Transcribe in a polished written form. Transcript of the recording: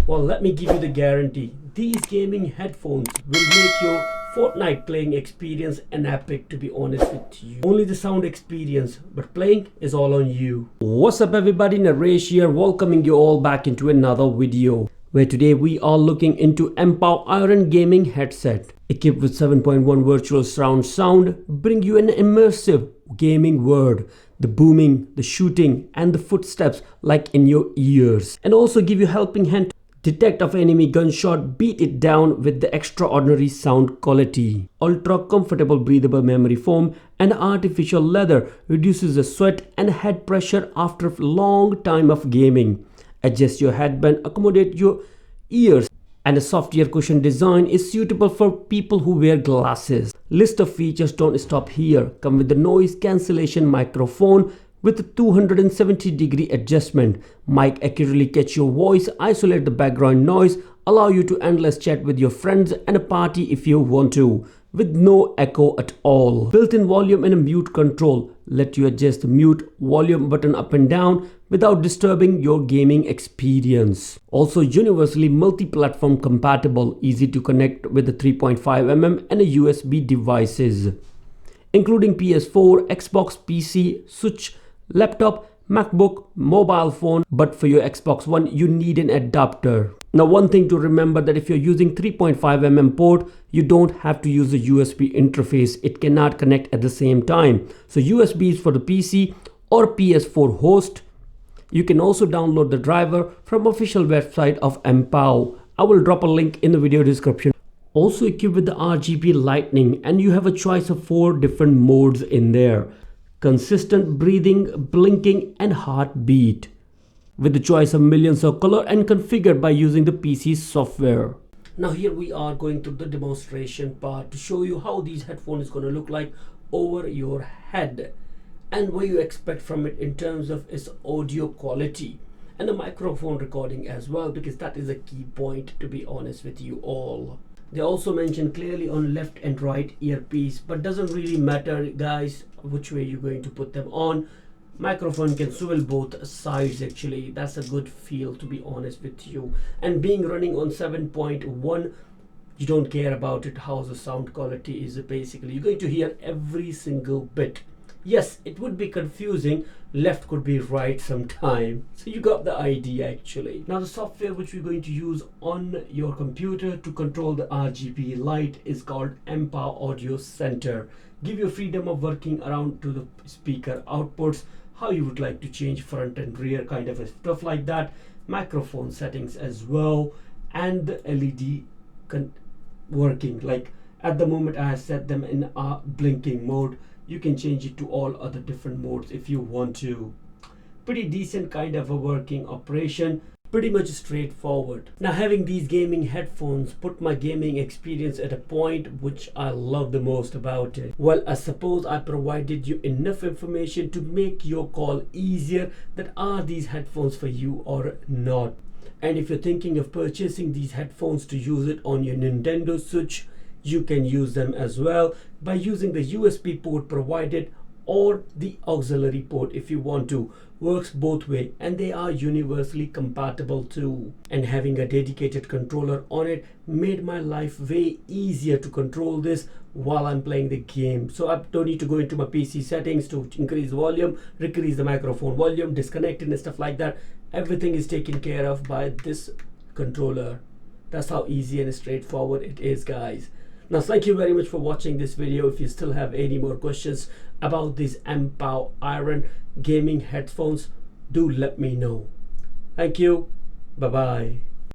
Well, let me give you the guarantee. These gaming headphones will make your Fortnite playing experience an epic, to be honest with you. Only the sound experience, but playing is all on you. What's up everybody, Naresh here, welcoming you all back into another video, where today we are looking into MPOW gaming headset. Equipped with 7.1 virtual surround sound, bring you an immersive gaming world. The booming, the shooting and the footsteps like in your ears. And also give you helping hand detect of enemy gunshot, beat it down with the extraordinary sound quality. Ultra comfortable breathable memory foam and artificial leather reduces the sweat and head pressure after a long time of gaming. Adjust your headband, accommodate your ears, and a soft ear cushion design is suitable for people who wear glasses. List of features don't stop here. Come with the noise cancellation microphone with 270-degree adjustment. Mic accurately catch your voice, isolate the background noise, allow you to endless chat with your friends and a party if you want to, with no echo at all. Built-in volume and a mute control let you adjust the mute volume button up and down without disturbing your gaming experience. Also universally multi-platform compatible, easy to connect with the 3.5mm and a USB devices, including PS4, Xbox, PC, Switch, laptop, MacBook, mobile phone, but for your Xbox One you need an adapter. Now one thing to remember, that if you're using 3.5mm port, you don't have to use a USB interface. It cannot connect at the same time. So USB is for the PC or PS4 host. You can also download the driver from official website of MPOW. I will drop a link in the video description. Also equipped with the RGB lighting, and you have a choice of 4 different modes in there: consistent breathing, blinking and heartbeat, with the choice of millions of color and configured by using the PC software. Now here we are going through the demonstration part to show you how these headphones is going to look like over your head and what you expect from it in terms of its audio quality and the microphone recording as well, because that is a key point, to be honest with you all. They also mention clearly on left and right earpiece, but doesn't really matter guys which way you're going to put them on. Microphone can swivel both sides actually. That's a good feel, to be honest with you. And being running on 7.1, you don't care about it how the sound quality is. Basically you're going to hear every single bit. Yes, it would be confusing, left could be right sometime, so you got the idea actually. Now the software which we're going to use on your computer to control the RGB light is called MPOW Audio Center. Give you freedom of working around to the speaker outputs, how you would like to change front and rear kind of stuff like that, microphone settings as well, and the LED working. Like at the moment I have set them in a blinking mode. You can change it to all other different modes if you want to. Pretty decent kind of a working operation, pretty much straightforward. Now having these gaming headphones put my gaming experience at a point which I love the most about it. Well, I suppose I provided you enough information to make your call easier that are these headphones for you or not. And if you're thinking of purchasing these headphones to use it on your Nintendo Switch, you can use them as well by using the USB port provided or the auxiliary port if you want to. Works both way, and they are universally compatible too. And having a dedicated controller on it made my life way easier to control this while I'm playing the game. So I don't need to go into my PC settings to increase volume, decrease the microphone volume, disconnect it and stuff like that. Everything is taken care of by this controller. That's how easy and straightforward it is guys. Now thank you very much for watching this video. If you still have any more questions about these MPOW gaming headphones, do let me know. Thank you. Bye bye.